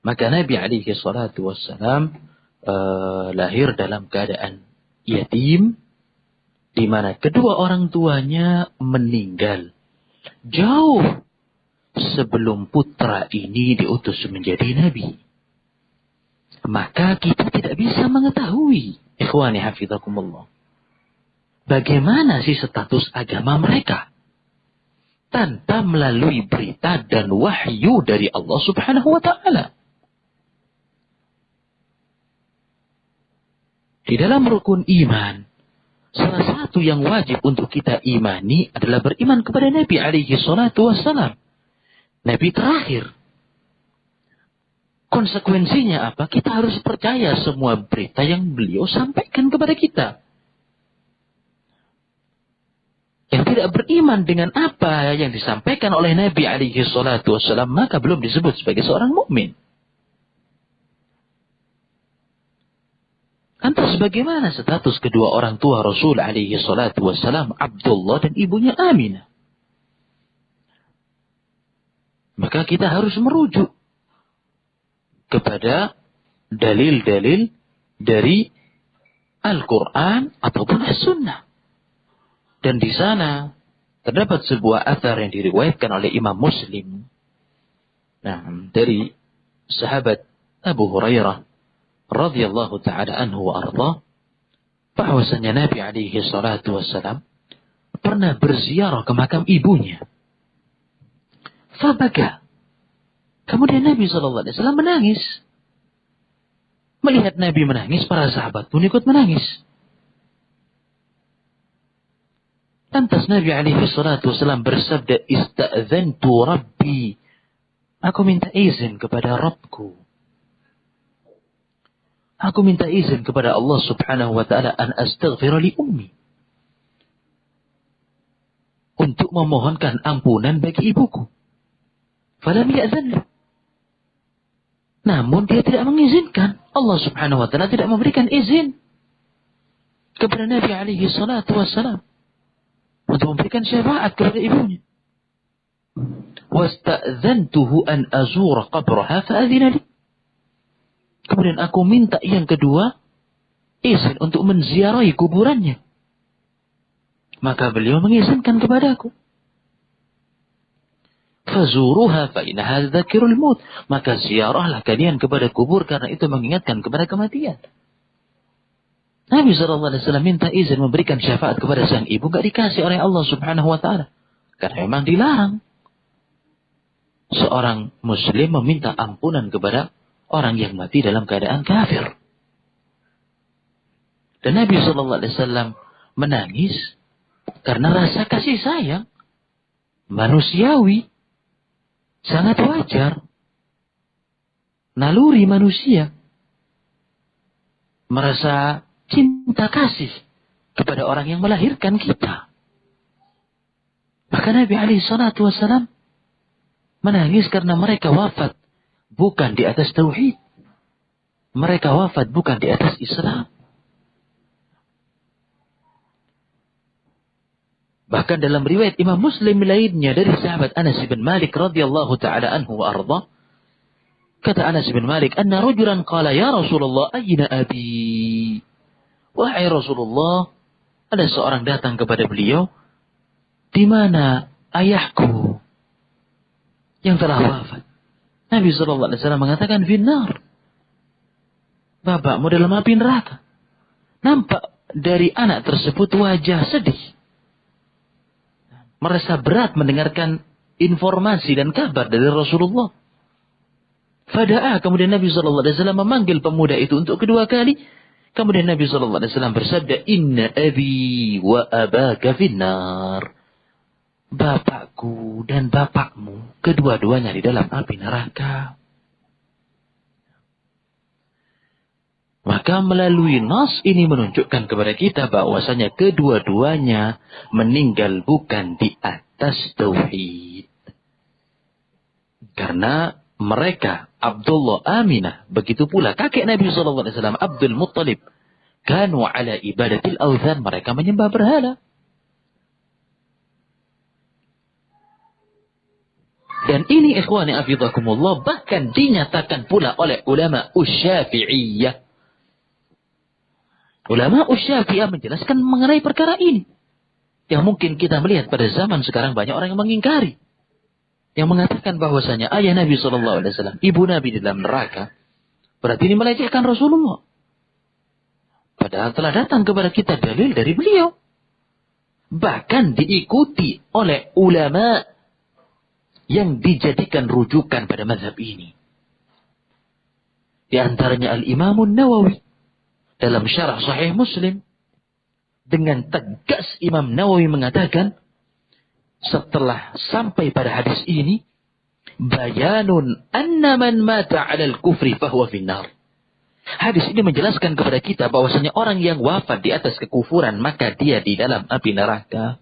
Maka Nabi alaihi salatu wassalam lahir dalam keadaan yatim, di mana kedua orang tuanya meninggal jauh sebelum putra ini diutus menjadi nabi. Maka kita tidak bisa mengetahui, ikhwani hafizakumullah, bagaimana sih status agama mereka tanpa melalui berita dan wahyu dari Allah Subhanahu wa taala. Di dalam rukun iman, salah satu yang wajib untuk kita imani adalah beriman kepada Nabi alaihi salatu wassalam. Nabi terakhir. Konsekuensinya apa? Kita harus percaya semua berita yang beliau sampaikan kepada kita. Yang tidak beriman dengan apa yang disampaikan oleh Nabi alaihi salatu wassalam, maka belum disebut sebagai seorang mukmin. Lantas bagaimana status kedua orang tua Rasul alaihi salatu wassalam, Abdullah dan ibunya Aminah? Maka kita harus merujuk kepada dalil-dalil dari Al-Quran ataupun As-Sunnah. Dan di sana terdapat sebuah athar yang diriwayatkan oleh Imam Muslim. Nah, dari sahabat Abu Hurairah radhiyallahu ta'ala anhu wa arda, bahwasanya Nabi alaihi salatu wassalam pernah berziarah ke makam ibunya. Fabaka. Kemudian Nabi sallallahu alaihi wasallam menangis. Melihat Nabi menangis, para sahabat pun ikut menangis. Lantas Nabi alaihi salatu wassalam bersabda, "Ista'dzantu Rabbi." Aku minta izin kepada Rabbku. Aku minta izin kepada Allah Subhanahu wa taala an astaghfira li ummi. Untuk memohonkan ampunan bagi ibuku. Falam ya'zan. Namun dia tidak mengizinkan. Allah Subhanahu wa taala tidak memberikan izin kepada Nabi alaihi salatu wassalam untuk memberikan syafaat kepada ibunya. Wasta'zantuhu an azura qabraha fa'adhina li. Kemudian aku minta yang kedua, izin untuk menziarahi kuburannya. Maka beliau mengizinkan kepadaku. Fazuruha fa innaha dzakirul maut. Maka ziarahlah kalian kepada kubur karena itu mengingatkan kepada kematian. Nabi SAW minta izin memberikan syafaat kepada sang ibu, gak dikasih oleh Allah Subhanahu wa taala. Karena memang dilarang seorang muslim meminta ampunan kepada orang yang mati dalam keadaan kafir. Dan Nabi SAW menangis karena rasa kasih sayang manusiawi, sangat wajar. Naluri manusia merasa cinta kasih kepada orang yang melahirkan kita. Maka Nabi SAW menangis karena mereka wafat bukan di atas tauhid. Mereka wafat bukan di atas Islam. Bahkan dalam riwayat Imam Muslim lainnya dari sahabat Anas bin Malik radhiyallahu ta'ala anhu wa arda, kata Anas bin Malik, "Anna rajulan qala ya Rasulullah ayyina abi?" Wahai Rasulullah, ada seorang datang kepada beliau, "Di mana ayahku yang telah wafat?" Nabi SAW mengatakan, "Finnar." Bapakmu dalam api neraka. Nampak dari anak tersebut wajah sedih. Merasa berat mendengarkan informasi dan kabar dari Rasulullah. Fada'a, kemudian Nabi SAW memanggil pemuda itu untuk kedua kali. Kemudian Nabi SAW bersabda, "Inna abi wa abaka finnar." Bapakku dan bapakmu, kedua-duanya di dalam api neraka. Maka melalui nas ini menunjukkan kepada kita bahwasanya kedua-duanya meninggal bukan di atas tauhid. Karena mereka, Abdullah, Aminah, begitu pula kakek Nabi SAW, Abdul Muttalib, kanu ala ibadatil awthan, mereka menyembah berhala. Dan ini ikhwani afidhakumullah bahkan dinyatakan pula oleh ulama Syafi'iyah. Ulama Syafi'iyah menjelaskan mengenai perkara ini. Yang mungkin kita melihat pada zaman sekarang banyak orang yang mengingkari. Yang mengatakan bahwasanya ayah Nabi SAW, ibu Nabi di dalam neraka. Berarti ini melecehkan Rasulullah. Padahal telah datang kepada kita dalil dari beliau. Bahkan diikuti oleh ulama yang dijadikan rujukan pada mazhab ini. Di antaranya Al-Imam Nawawi dalam syarah Sahih Muslim. Dengan tegas Imam Nawawi mengatakan, setelah sampai pada hadis ini, bayanun anna man mata 'alal kufri fahuwa finnar. Hadis ini menjelaskan kepada kita bahwasanya orang yang wafat di atas kekufuran maka dia di dalam api neraka.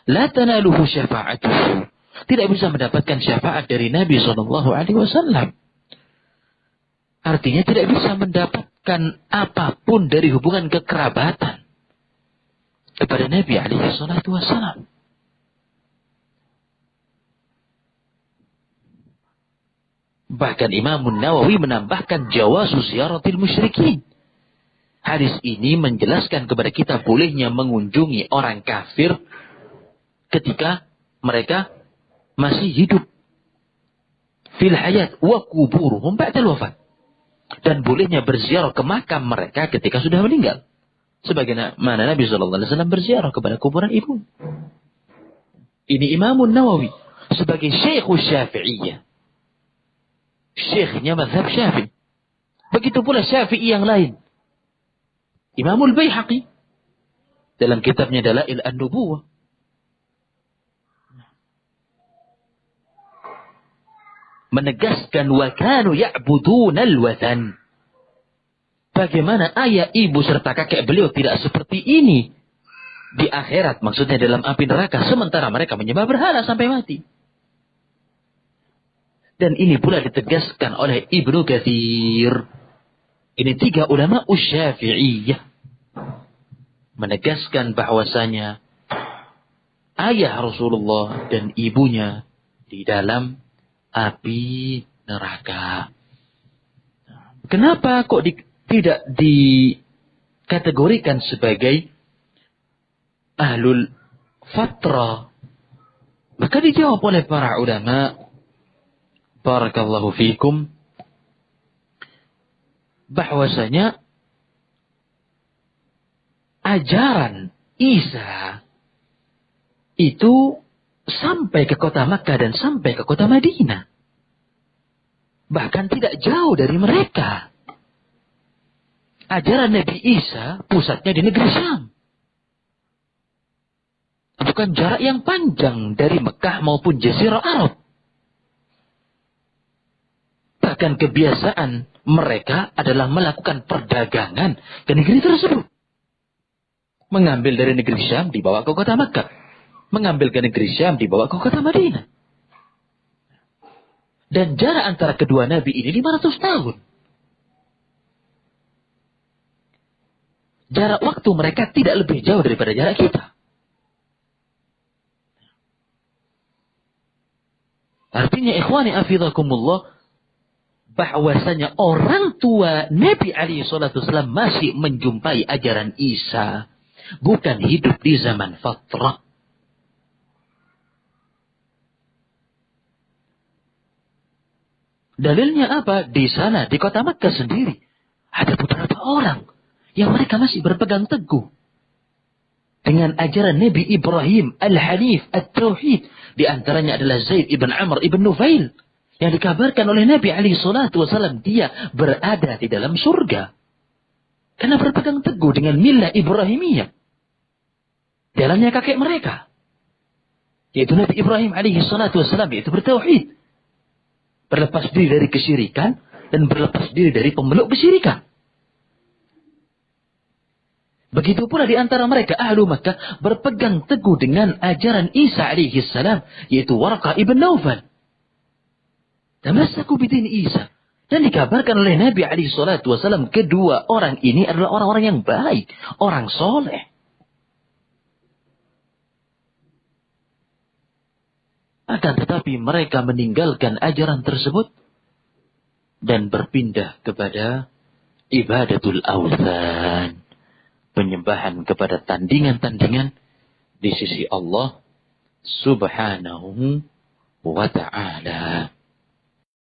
La tanaluhu syafa'atuhu. Tidak bisa mendapatkan syafaat dari Nabi SAW. Artinya tidak bisa mendapatkan apapun dari hubungan kekerabatan kepada Nabi SAW. Bahkan Imam Nawawi menambahkan jawazu ziyaratil musyrikin. Hadis ini menjelaskan kepada kita bolehnya mengunjungi orang kafir ketika mereka masih hidup. Fil hayat wa kuburuhum ba'dal wafat. Dan bolehnya berziarah ke makam mereka ketika sudah meninggal. Sebagaimana Nabi SAW berziarah kepada kuburan ibu. Ini Imam Nawawi sebagai Syekh Syafi'iyah. Syekhnya mazhab Syafi'i. Begitu pula Syafi'i yang lain. Imamul Baihaqi dalam kitabnya Dalail An-Nubuwah. Menegaskan wa kanu ya'budunal wathan. Bagaimana ayah, ibu serta kakek beliau tidak seperti ini di akhirat, maksudnya dalam api neraka, sementara mereka menyembah berhala sampai mati. Dan ini pula ditegaskan oleh Ibnu Katsir. Ini 3 ulama Syafi'iyah menegaskan bahwasanya ayah Rasulullah dan ibunya di dalam api neraka. Kenapa kok tidak dikategorikan sebagai ahlul fatrah? Maka dijawab oleh para ulama, barakallahu fikum, bahwasanya ajaran Isa itu sampai ke kota Makkah dan sampai ke kota Madinah. Bahkan tidak jauh dari mereka. Ajaran Nabi Isa pusatnya di negeri Syam. Bukan jarak yang panjang dari Mekah maupun Jazirah Arab. Bahkan kebiasaan mereka adalah melakukan perdagangan ke negeri tersebut. Mengambil dari negeri Syam dibawa ke kota Mekah. Mengambil ke negeri Syam dibawa ke kota Madinah. Dan jarak antara kedua nabi ini 500 tahun. Jarak waktu mereka tidak lebih jauh daripada jarak kita. Artinya ikhwani afidhakumullah, bahwasanya orang tua Nabi SAW masih menjumpai ajaran Isa. Bukan hidup di zaman fatrah. Dalilnya apa? Di sana, di kota Makkah sendiri, ada beberapa orang yang mereka masih berpegang teguh dengan ajaran Nabi Ibrahim Al-Hanif At-Tauhid. Di antaranya adalah Zaid ibn Amr ibn Nufail, yang dikabarkan oleh Nabi SAW dia berada di dalam surga. Karena berpegang teguh dengan milah Ibrahimiyah. Jalannya kakek mereka, yaitu Nabi Ibrahim SAW, yaitu bertauhid. Berlepas diri dari kesyirikan dan berlepas diri dari pemeluk kesyirikan. Begitu pula di antara mereka ahlu Makkah berpegang teguh dengan ajaran Isa alaihissalam, yaitu Waraqah ibn Naufal. Tamassaku bidin Isa. Dan dikabarkan oleh Nabi SAW, kedua orang ini adalah orang-orang yang baik, orang soleh. Akan tetapi mereka meninggalkan ajaran tersebut dan berpindah kepada ibadatul awthan, penyembahan kepada tandingan-tandingan di sisi Allah Subhanahu wa ta'ala.